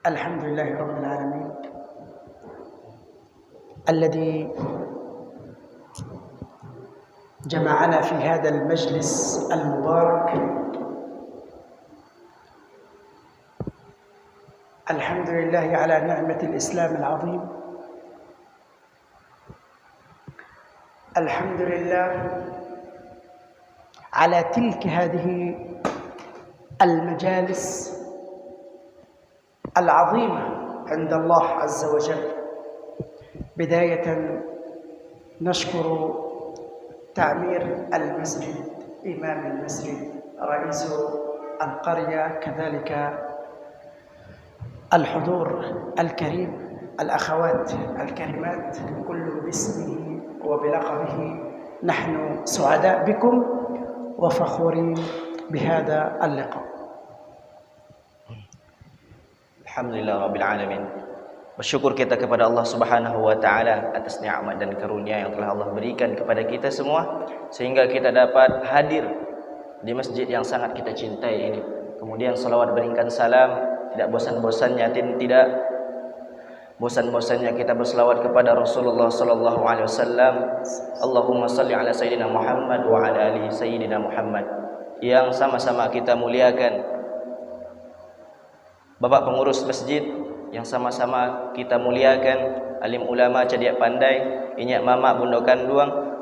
الحمد لله رب العالمين الذي جمعنا في هذا المجلس المبارك. الحمد لله على نعمة الإسلام العظيم. الحمد لله على تلك هذه المجالس العظيمة عند الله عز وجل. بداية نشكر تعمير المسجد، إمام المسجد، رئيس القرية، كذلك الحضور الكريم، الأخوات الكريمات، كل باسمه وبلقبه. نحن سعداء بكم وفخورين بهذا اللقاء. Alhamdulillah Rabbil Alamin. Bersyukur kita kepada Allah Subhanahu wa Ta'ala atas nikmat dan karunia yang telah Allah berikan kepada kita semua, sehingga kita dapat hadir di masjid yang sangat kita cintai ini. Kemudian salawat berikan salam, tidak bosan-bosannya kita berselawat kepada Rasulullah sallallahu alaihi wasallam. Allahumma shalli ala sayyidina Muhammad wa ala ali sayyidina Muhammad. Yang sama-sama kita muliakan Bapak pengurus masjid, yang sama-sama kita muliakan alim ulama cadiak pandai, inyak mama bunda kandung,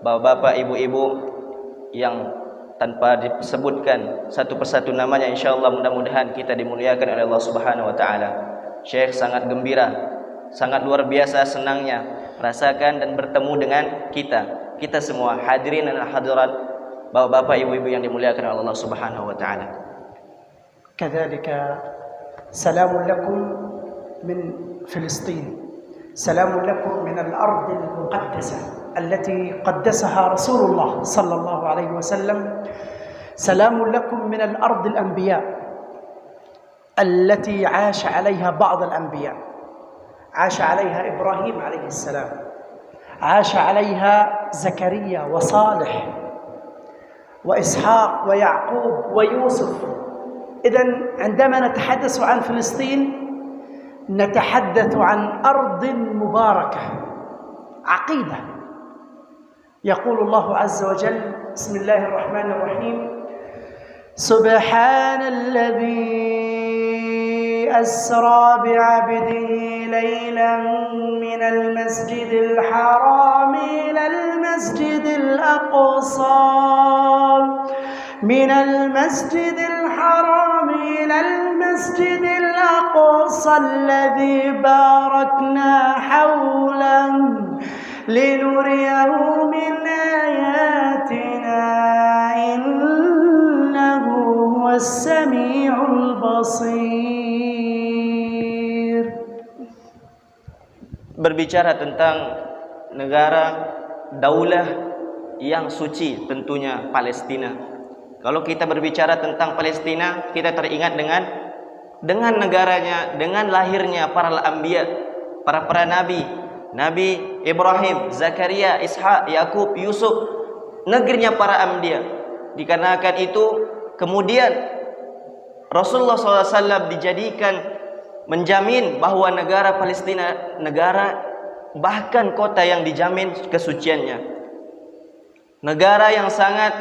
bapak-bapak, ibu-ibu yang tanpa disebutkan satu persatu namanya, insyaallah mudah-mudahan kita dimuliakan oleh Allah Subhanahu wa Ta'ala. Syekh sangat gembira, sangat luar biasa senangnya merasakan dan bertemu dengan kita semua hadirin dan hadirat, bapak-bapak, ibu-ibu yang dimuliakan oleh Allah Subhanahu wa Ta'ala. Kadzalika سلام لكم من فلسطين، سلام لكم من الأرض المقدسة التي قدسها رسول الله صلى الله عليه وسلم، سلام لكم من الأرض الأنبياء التي عاش عليها بعض الأنبياء. عاش عليها إبراهيم عليه السلام، عاش عليها زكريا وصالح وإسحاق ويعقوب ويوسف. إذن عندما نتحدث عن فلسطين نتحدث عن أرض مباركة، عقيدة. يقول الله عز وجل: بسم الله الرحمن الرحيم، سبحان الذي أسرى بعبده ليلا من المسجد الحرام إلى المسجد الأقصى، من المسجد الحرام إلى المسجد الأقصى الذي باركنا حوله لنريه من آياتنا إنه هو السميع البصير. Berbicara tentang negara daulah yang suci, tentunya Palestina. Kalau kita berbicara tentang Palestina, kita teringat dengan negaranya, dengan lahirnya para anbiya, para nabi, Nabi Ibrahim, Zakaria, Ishak, Yakub, Yusuf, negerinya para anbiya. Dikarenakan itu, kemudian Rasulullah SAW dijadikan menjamin bahwa negara Palestina, negara bahkan kota yang dijamin kesuciannya, negara yang sangat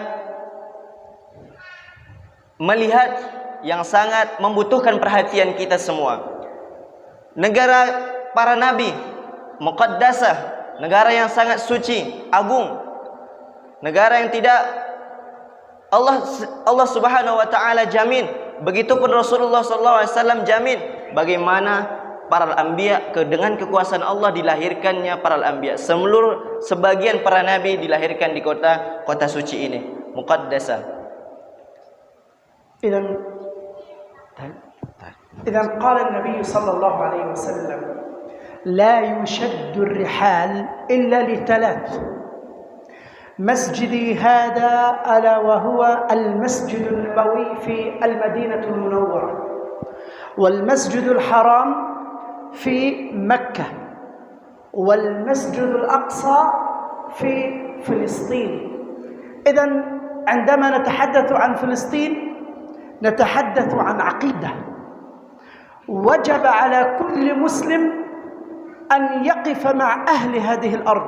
melihat, yang sangat membutuhkan perhatian kita semua. Negara para nabi, muqaddasah, negara yang sangat suci, agung, negara yang tidak Allah Subhanahu wa Ta'ala jamin. Begitupun Rasulullah SAW jamin bagaimana para anbiya dengan kekuasaan Allah dilahirkannya para anbiya. Sebagian para nabi dilahirkan di kota suci ini, muqaddasah. إذا قال النبي صلى الله عليه وسلم: لا يشد الرحال إلا لثلاث، مسجدي هذا ألا وهو المسجد النبوي في المدينة المنورة، والمسجد الحرام في مكة، والمسجد الأقصى في فلسطين. إذا عندما نتحدث عن فلسطين نتحدث عن عقيدة، وجب على كل مسلم أن يقف مع أهل هذه الأرض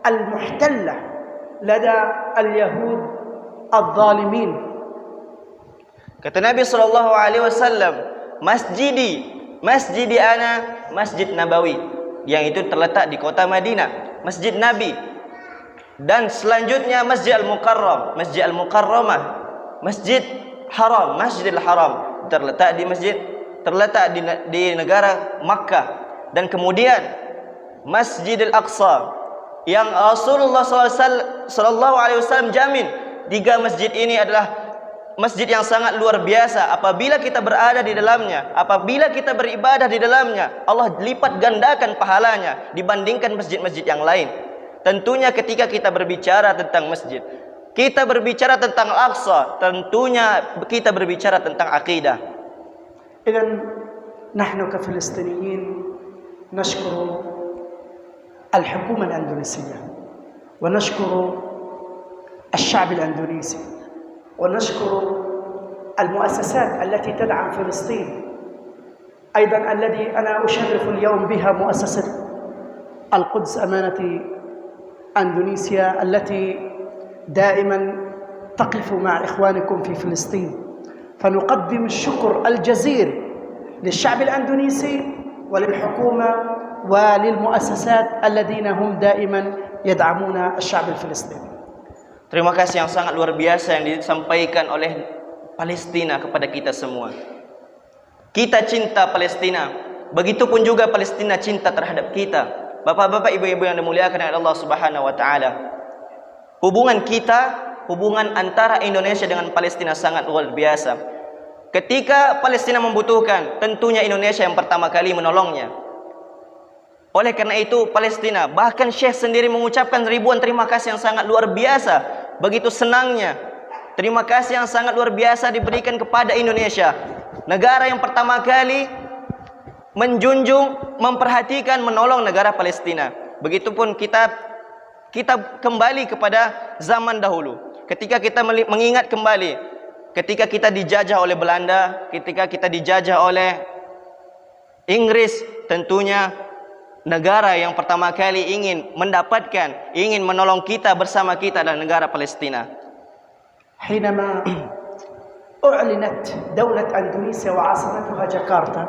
المحتلة لدى اليهود الظالمين. Kata Nabi sallallahu alaihi wasallam, masjidi ana Masjid Nabawi, yang itu terletak di kota Madinah, Masjid Nabi. Dan selanjutnya Masjid Al-Mukarram, Masjid Al-Mukarramah, Masjid Haram, Masjidil Haram, terletak di negara Makkah. Dan kemudian Masjidil Aqsa, yang Rasulullah sallallahu alaihi wasallam jamin 3 masjid ini adalah masjid yang sangat luar biasa. Apabila kita berada di dalamnya, apabila kita beribadah di dalamnya, Allah lipat gandakan pahalanya dibandingkan masjid-masjid yang lain. Tentunya ketika kita berbicara tentang masjid, kita berbicara tentang Al-Aqsa, tentunya kita berbicara tentang akidah. إذن نحن كفلسطينيين نشكر الحكومة الأندونيسية ونشكر الشعب الأندونيسي ونشكر المؤسسات التي تدعم فلسطين، أيضا الذي أنا أشرف اليوم بها مؤسسة القدس أمانة أندونيسيا التي دائما تقف مع إخوانكم في فلسطين. فنقدم الشكر الجزيل للشعب الأندونيسي وللحكومة وللمؤسسات الذين هم دائما يدعمون الشعب الفلسطيني. Terima kasih yang sangat luar biasa yang disampaikan oleh Palestina kepada kita semua. Kita cinta Palestina, begitupun juga Palestina cinta terhadap kita. Bapak-bapak, ibu-ibu yang dimuliakan oleh Allah Subhanahu wa taala. Hubungan antara Indonesia dengan Palestina sangat luar biasa. Ketika Palestina membutuhkan, tentunya Indonesia yang pertama kali menolongnya. Oleh karena itu Palestina, bahkan Syekh sendiri mengucapkan ribuan terima kasih yang sangat luar biasa. Begitu senangnya, terima kasih yang sangat luar biasa diberikan kepada Indonesia, negara yang pertama kali menjunjung, memperhatikan, menolong negara Palestina. Begitupun kita kembali kepada zaman dahulu. Ketika kita mengingat kembali, ketika kita dijajah oleh Belanda, ketika kita dijajah oleh Inggris, tentunya negara yang pertama kali ingin menolong kita bersama kita adalah negara Palestina. حينما أعلنت دولة أندونيسيا وعاصمتها جاكرتا،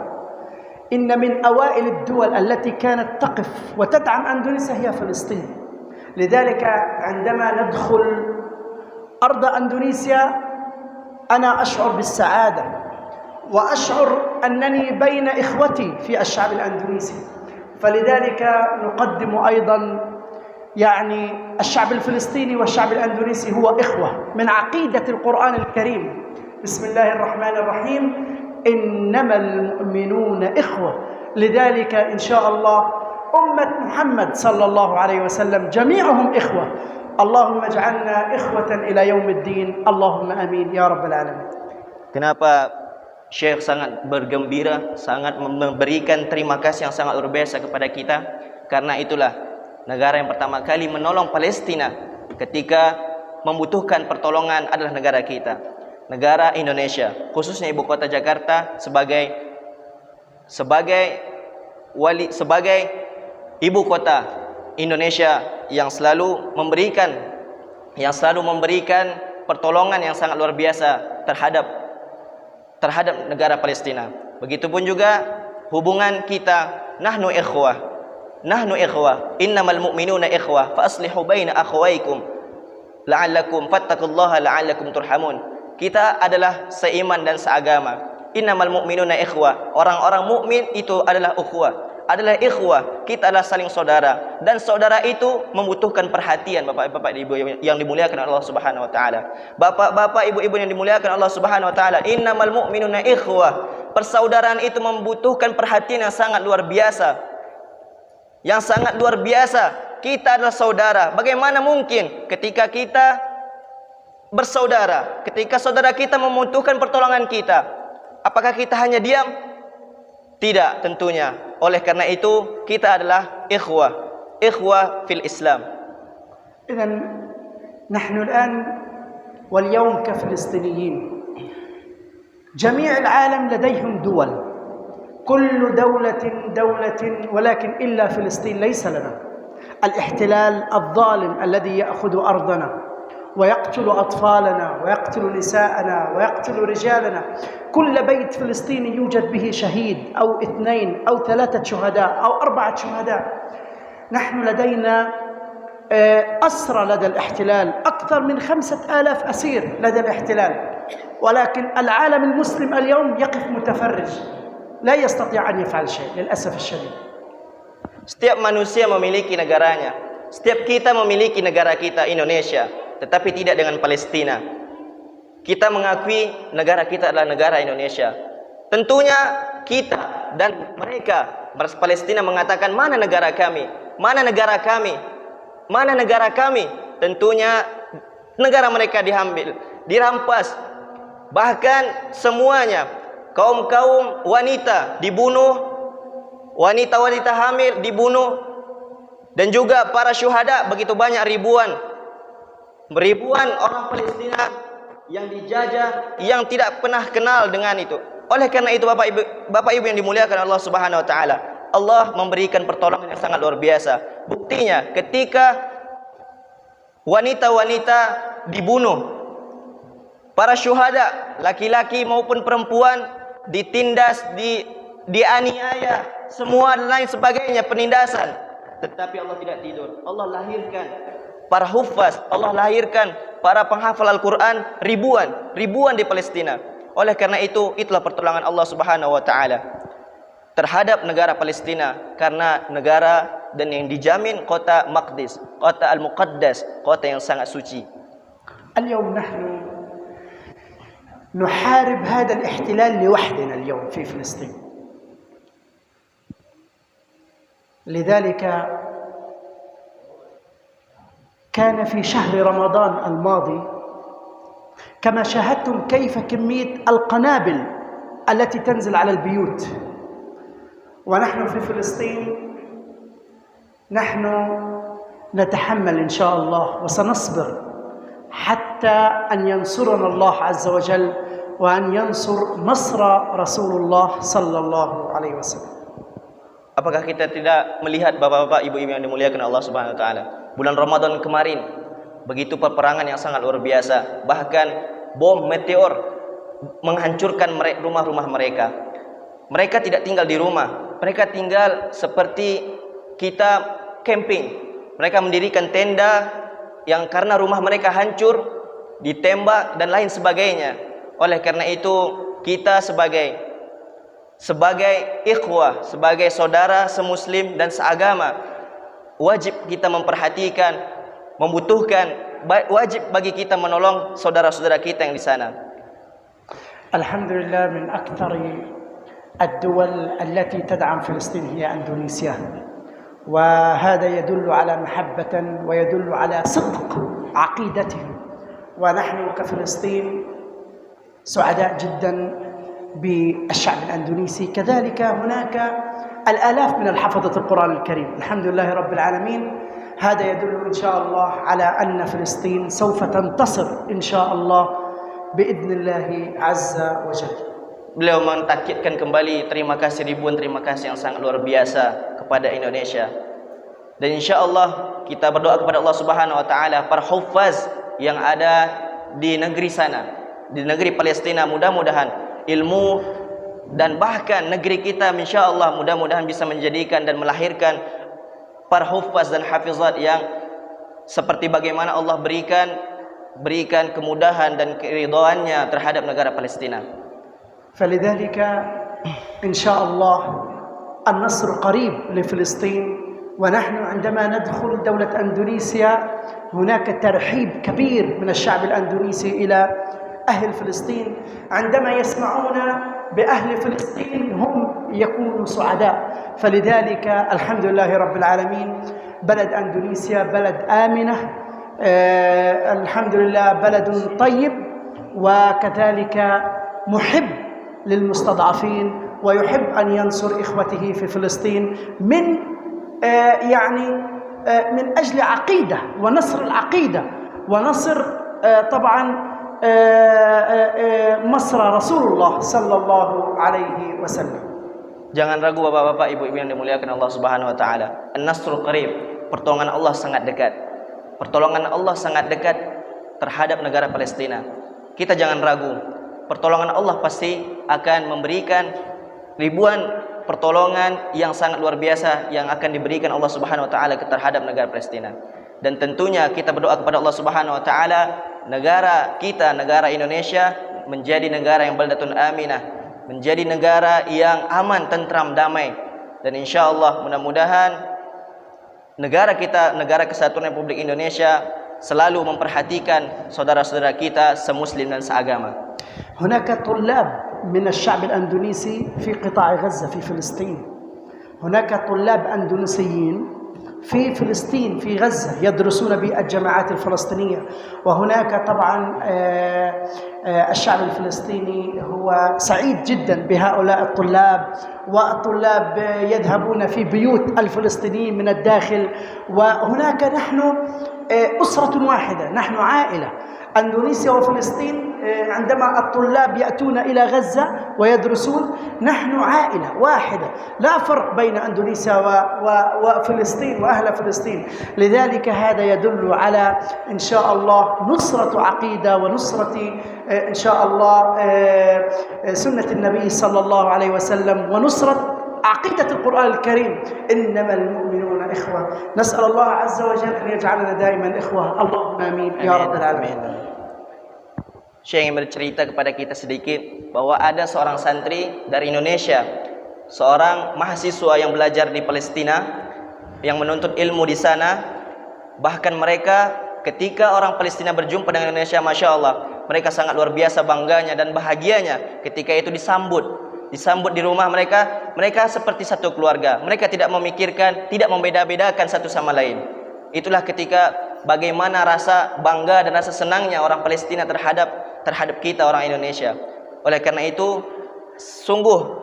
إن من أوائل الدول التي كانت تقف وتدعم أندونيسيا هي فلسطين. لذلك عندما ندخل أرض أندونيسيا أنا أشعر بالسعادة وأشعر أنني بين إخوتي في الشعب الأندونيسي. فلذلك نقدم أيضا الشعب الفلسطيني والشعب الأندونيسي هو إخوة من عقيدة القرآن الكريم. بسم الله الرحمن الرحيم، إنما المؤمنون إخوة. لذلك إن شاء الله أمة محمد صلى الله عليه وسلم جميعهم إخوة. اللهم اجعلنا إخوة إلى يوم الدين، اللهم آمين يا رب العالمين. Kenapa Syekh sangat bergembira, sangat memberikan terima kasih yang sangat luar biasa kepada kita? Karena itulah negara yang pertama kali menolong Palestina ketika membutuhkan pertolongan adalah negara kita, negara Indonesia, khususnya ibu kota Jakarta sebagai ibu kota Indonesia yang selalu memberikan pertolongan yang sangat luar biasa terhadap negara Palestina. Begitupun juga hubungan kita, nahnu ikhwah, innamal mu'minuna ikhwah fa aslihu baina akhawaykum la'allakum fattaqullaha la'allakum turhamun. Kita adalah seiman dan seagama. Innamal mu'minuna ikhwah, orang-orang mukmin itu adalah ikhwah, kita adalah saling saudara, dan saudara itu membutuhkan perhatian. Bapak-bapak, ibu yang dimuliakan Allah Subhanahu wa taala. Bapak-bapak, ibu-ibu yang dimuliakan Allah Subhanahu wa taala, innamal mu'minuna ikhwah. Persaudaraan itu membutuhkan perhatian yang sangat luar biasa. Kita adalah saudara. Bagaimana mungkin ketika kita bersaudara, ketika saudara kita membutuhkan pertolongan kita, apakah kita hanya diam? Tidak, tentunya. Oleh karena itu kita adalah ikhwah fil Islam. إذن نحن الآن واليوم كفلسطينيين، جميع العالم لديهم دول كل دولة ولكن إلا فلسطين ليس لنا. الاحتلال الظالم الذي يأخذ أرضنا ويقتل أطفالنا ويقتل نساءنا ويقتل رجالنا، كل بيت فلسطيني يوجد به شهيد أو 2 أو 3 شهداء أو 4 شهداء. نحن لدينا أسرى لدى الاحتلال، أكثر من 5000 أسير لدى الاحتلال، ولكن العالم المسلم اليوم يقف متفرج لا يستطيع أن يفعل شيء للأسف الشديد. Setiap manusia memiliki negaranya. Setiap kita memiliki negara kita, Indonesia, tetapi tidak dengan Palestina. Kita mengakui negara kita adalah negara Indonesia. Tentunya kita dan mereka Palestina mengatakan, mana negara kami? Mana negara kami? Mana negara kami? Tentunya negara mereka diambil, dirampas. Bahkan semuanya, kaum-kaum wanita dibunuh, wanita-wanita hamil dibunuh, dan juga para syuhada begitu banyak, ribuan orang Palestina yang dijajah, yang tidak pernah kenal dengan itu. Oleh karena itu Bapak Ibu yang dimuliakan Allah Subhanahu wa taala, Allah memberikan pertolongan yang sangat luar biasa. Buktinya ketika wanita-wanita dibunuh, para syuhada laki-laki maupun perempuan ditindas, dianiaya, semua dan lain sebagainya, penindasan. Tetapi Allah tidak tidur. Allah lahirkan para hufaz, Allah lahirkan para penghafal Al-Quran ribuan di Palestina. Oleh karena itu, itulah pertolongan Allah Subhanahu wa taala terhadap negara Palestina, karena negara dan yang dijamin kota Maqdis, kota Al-Muqaddas, kota yang sangat suci. اليوم نحن نحارب هذا الاحتلال لوحدنا اليوم في فلسطين. لذلك كان في شهر رمضان الماضي كما شاهدتم كيف كمية القنابل التي تنزل على البيوت، ونحن في فلسطين نحن نتحمل إن شاء الله وسنصبر حتى أن ينصرنا الله عز وجل وأن ينصر مصر رسول الله صلى الله عليه وسلم. Apakah kita tidak melihat bapak-bapak, ibu-ibu yang dimuliakan Allah Subhanahu wa taala? Bulan Ramadan kemarin begitu peperangan yang sangat luar biasa. Bahkan bom meteor menghancurkan rumah-rumah mereka. Mereka tidak tinggal di rumah. Mereka tinggal seperti kita camping. Mereka mendirikan tenda yang karena rumah mereka hancur, ditembak dan lain sebagainya. Oleh karena itu, kita sebagai ikhwah, sebagai saudara semuslim dan seagama, wajib kita memperhatikan, membutuhkan, wajib bagi kita menolong saudara-saudara kita yang di sana. Alhamdulillah, min aktsari ad-duwal allati tad'am Filistin hiya Indonesia. وهذا يدل على محبة ويدل على صدق عقيدتهم، ونحن كفلسطين سعداء جدا بالشعب الأندونيسي. كذلك هناك الآلاف من الحفظة القرآن الكريم، الحمد لله رب العالمين. هذا يدل إن شاء الله على أن فلسطين سوف تنتصر إن شاء الله بإذن الله عز وجل. Beliau mentakidkan kembali ribuan terima kasih yang sangat luar biasa kepada Indonesia. Dan insya Allah kita berdoa kepada Allah Subhanahu wa taala, para hufaz yang ada di negeri sana, di negeri Palestina, mudah-mudahan ilmu dan bahkan negeri kita insya Allah mudah-mudahan bisa menjadikan dan melahirkan para hufaz dan hafizat yang seperti bagaimana Allah berikan kemudahan dan keridhaannya terhadap negara Palestina. فلذلك إن شاء الله النصر قريب لفلسطين، ونحن عندما ندخل دولة أندونيسيا هناك ترحيب كبير من الشعب الأندونيسي إلى أهل فلسطين. عندما يسمعون بأهل فلسطين هم يكونوا سعداء. فلذلك الحمد لله رب العالمين، بلد أندونيسيا بلد آمنة، الحمد لله بلد طيب، وكذلك محب للمستضعفين ويحب أن ينصر إخوته في فلسطين من أجل عقيدة ونصر العقيدة ونصر طبعا مصر رسول الله صلى الله عليه وسلم. Jangan ragu bapak-bapak, ibu-ibu yang dimuliakan Allah Subhanahu wa taala. An-nasru qarib. Pertolongan Allah sangat dekat. Pertolongan Allah sangat dekat terhadap negara Palestina. Kita jangan ragu. Pertolongan Allah pasti akan memberikan ribuan pertolongan yang sangat luar biasa yang akan diberikan Allah Subhanahu wa taala terhadap negara Palestina. Dan tentunya kita berdoa kepada Allah Subhanahu wa taala, negara kita, negara Indonesia menjadi negara yang baldatun aminah, menjadi negara yang aman, tentram, damai. Dan insyaallah mudah-mudahan negara kita, negara kesatuan Republik Indonesia selalu memperhatikan saudara-saudara kita semuslim dan seagama. هناك طلاب من الشعب الأندونيسي في قطاع غزة في فلسطين. هناك طلاب أندونيسيين في فلسطين في غزة يدرسون بالجامعات الفلسطينية. وهناك طبعا الشعب الفلسطيني هو سعيد جدا بهؤلاء الطلاب، والطلاب يذهبون في بيوت الفلسطينيين من الداخل. وهناك نحن أسرة واحدة، نحن عائلة أندونيسيا وفلسطين. عندما الطلاب يأتون إلى غزة ويدرسون نحن عائلة واحدة، لا فرق بين أندونيسيا وفلسطين وأهل فلسطين. لذلك هذا يدل على إن شاء الله نصرة عقيدة ونصرة إن شاء الله سنة النبي صلى الله عليه وسلم ونصرة عقيدة القرآن الكريم. إنما المؤمنون إخوة. نسأل الله عز وجل أن يجعلنا دائما إخوة. اللهم آمين يا رب العالمين. Saya ingin bercerita kepada kita sedikit bahwa ada seorang santri dari Indonesia, seorang mahasiswa yang belajar di Palestina, yang menuntut ilmu di sana. Bahkan mereka ketika orang Palestina berjumpa dengan Indonesia, Masya Allah, mereka sangat luar biasa bangganya dan bahagianya ketika itu disambut di rumah mereka. Mereka seperti satu keluarga. Mereka tidak memikirkan, tidak membeda-bedakan satu sama lain. Itulah ketika bagaimana rasa bangga dan rasa senangnya orang Palestina terhadap kita orang Indonesia. Oleh karena itu sungguh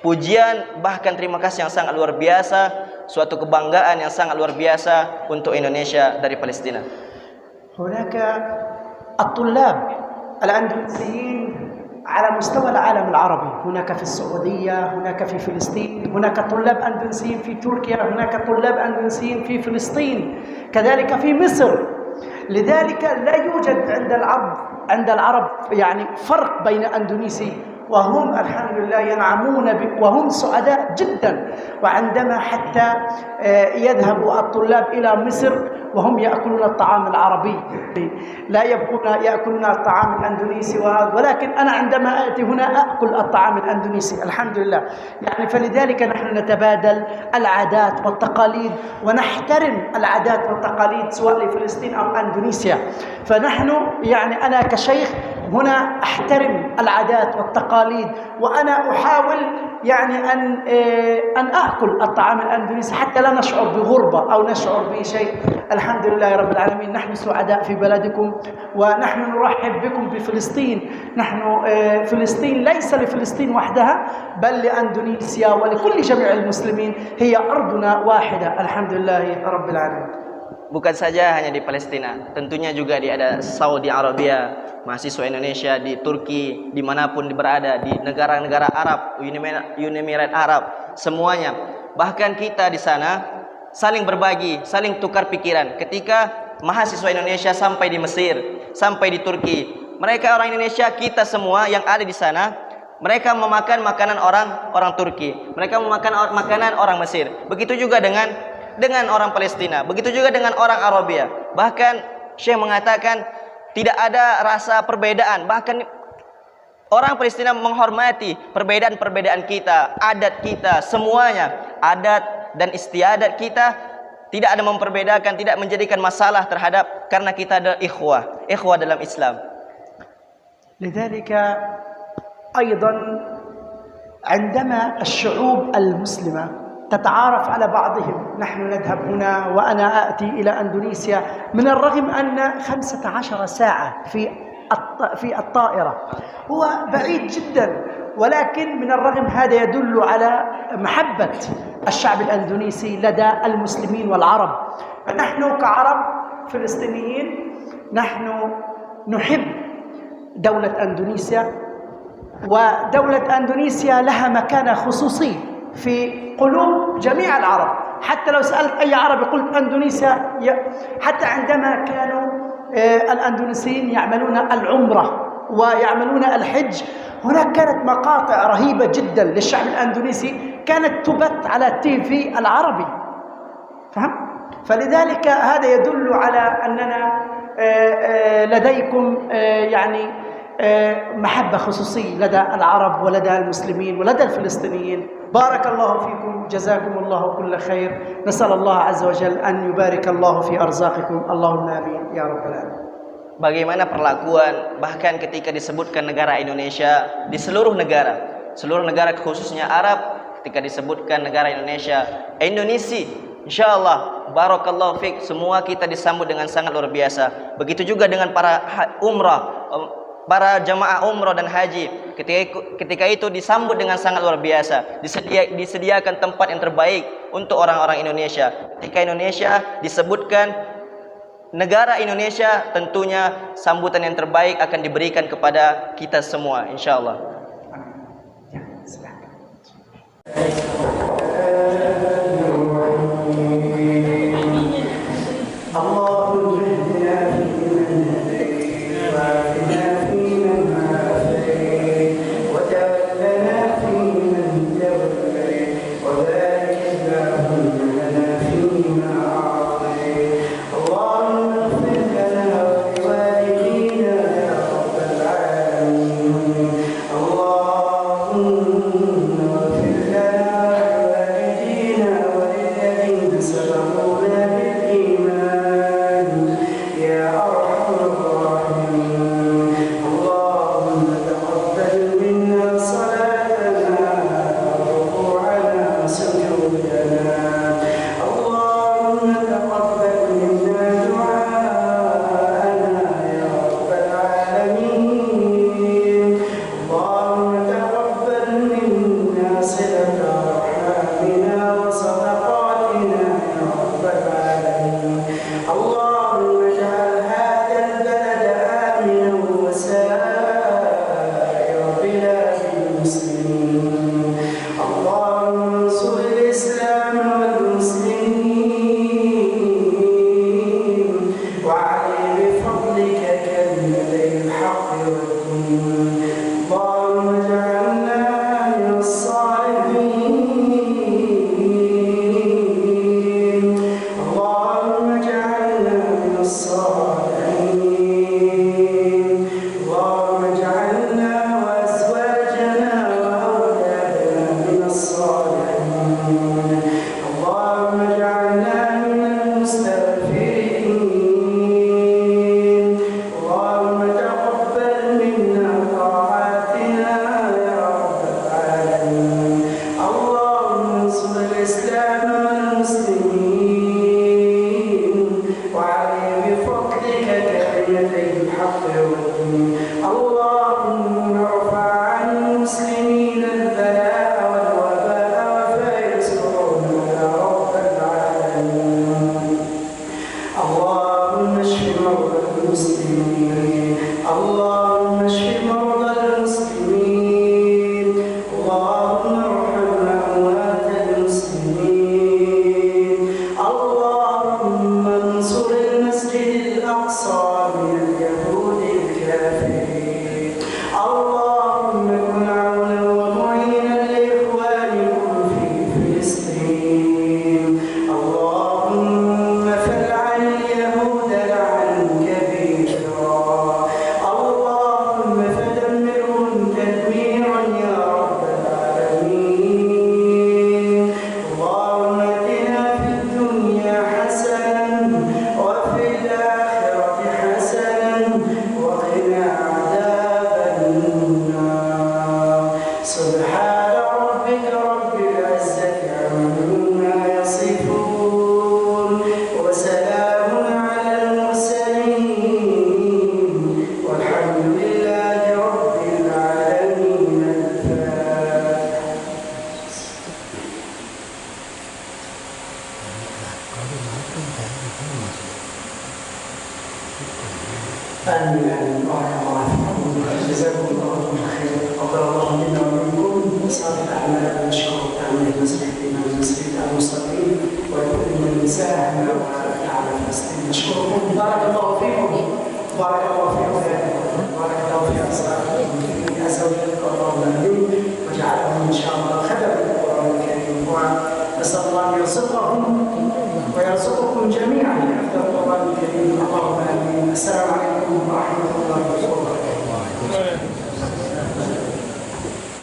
pujian bahkan terima kasih yang sangat luar biasa, suatu kebanggaan yang sangat luar biasa untuk Indonesia dari Palestina. هناك الطلاب الأندونيسيين على مستوى العالم العربي، هناك في السعودية، هناك في فلسطين، هناك طلاب أندونيسيين في تركيا، هناك طلاب أندونيسيين في فلسطين، كذلك في مصر. لذلك لا يوجد عند العرب يعني فرق بين أندونيسي وهم الحمد لله ينعمون وهم سعداء جدا. وعندما حتى يذهب الطلاب إلى مصر وهم يأكلون الطعام العربي، لا يبقون يأكلون الطعام الأندونيسي، ولكن أنا عندما آتي هنا أكل الطعام الأندونيسي الحمد لله. يعني فلذلك نحن نتبادل العادات والتقاليد ونحترم العادات والتقاليد سواء لفلسطين أو أندونيسيا. فنحن يعني أنا كشيخ هنا أحترم العادات والتقاليد، وأنا أحاول يعني أن أأكل الطعام الأندونيسي حتى لا نشعر بغربة أو نشعر بشيء. الحمد لله رب العالمين، نحن سعداء في بلدكم ونحن نرحب بكم بفلسطين. نحن فلسطين ليس لفلسطين وحدها بل لأندونيسيا ولكل جميع المسلمين، هي أرضنا واحدة الحمد لله رب العالمين. Bukan saja hanya di Palestina, tentunya juga ada Saudi Arabia, mahasiswa Indonesia di Turki, dimanapun berada, di negara-negara Arab, Uni Emirat Arab, semuanya. Bahkan kita di sana saling berbagi, saling tukar pikiran. Ketika mahasiswa Indonesia sampai di Mesir, sampai di Turki, mereka orang Indonesia, kita semua yang ada di sana, mereka memakan makanan orang Turki, mereka memakan makanan orang Mesir. Begitu juga dengan orang Palestina, begitu juga dengan orang Arabia. Bahkan Syekh mengatakan tidak ada rasa perbedaan. Bahkan orang Palestina menghormati perbedaan-perbedaan kita, adat kita, semuanya, adat dan istiadat kita tidak ada memperbedakan, tidak menjadikan masalah terhadap, karena kita adalah ikhwah dalam Islam. لذلك أيضا عندما الشعوب المسلمة تتعارف على بعضهم، نحن نذهب هنا وأنا آتي إلى أندونيسيا من الرغم أن 15 ساعة في الطائرة، هو بعيد جدا، ولكن من الرغم هذا يدل على محبة الشعب الأندونيسي لدى المسلمين والعرب. فنحن كعرب فلسطينيين نحن نحب دولة أندونيسيا ودولة أندونيسيا لها مكانة خصوصية في قلوب جميع العرب. حتى لو سألت أي عربي قلت أندونيسيا، حتى عندما كانوا الأندونيسيين يعملون العمرة ويعملون الحج، هناك كانت مقاطع رهيبة جدا للشعب الأندونيسي كانت تبث على التيفي العربي، فهم؟ فلذلك هذا يدل على أننا لديكم يعني محبة خصوصية لدى العرب ولدى المسلمين ولدى الفلسطينيين. بارك الله فيكم، جزاكم الله كل خير. نسأل الله عز وجل أن يبارك الله في أرزاقكم، اللهم آمين يا رب العالمين. Bagaimana perlakuan bahkan ketika disebutkan negara Indonesia di seluruh negara khususnya Arab, ketika disebutkan negara Indonesia, insyaallah barakallahu fik, semua kita disambut dengan sangat luar biasa. Begitu juga dengan para para jamaah umrah dan haji, ketika itu disambut dengan sangat luar biasa. Disediakan tempat yang terbaik untuk orang-orang Indonesia. Ketika Indonesia disebutkan negara Indonesia, tentunya sambutan yang terbaik akan diberikan kepada kita semua, insyaallah. آمين آمين. بارك الله فيكم، جزاكم الله خيرا. بارك الله في أولادكم، بارك الله في أصحابكم، في أزواجكم اللهم آمين، وجعلهم إن شاء الله خدم القرآن الكريم، ونسأل الله أن يرزقهم ويرزقكم جميعا حفظ القرآن الكريم اللهم آمين. السلام عليكم ورحمة الله.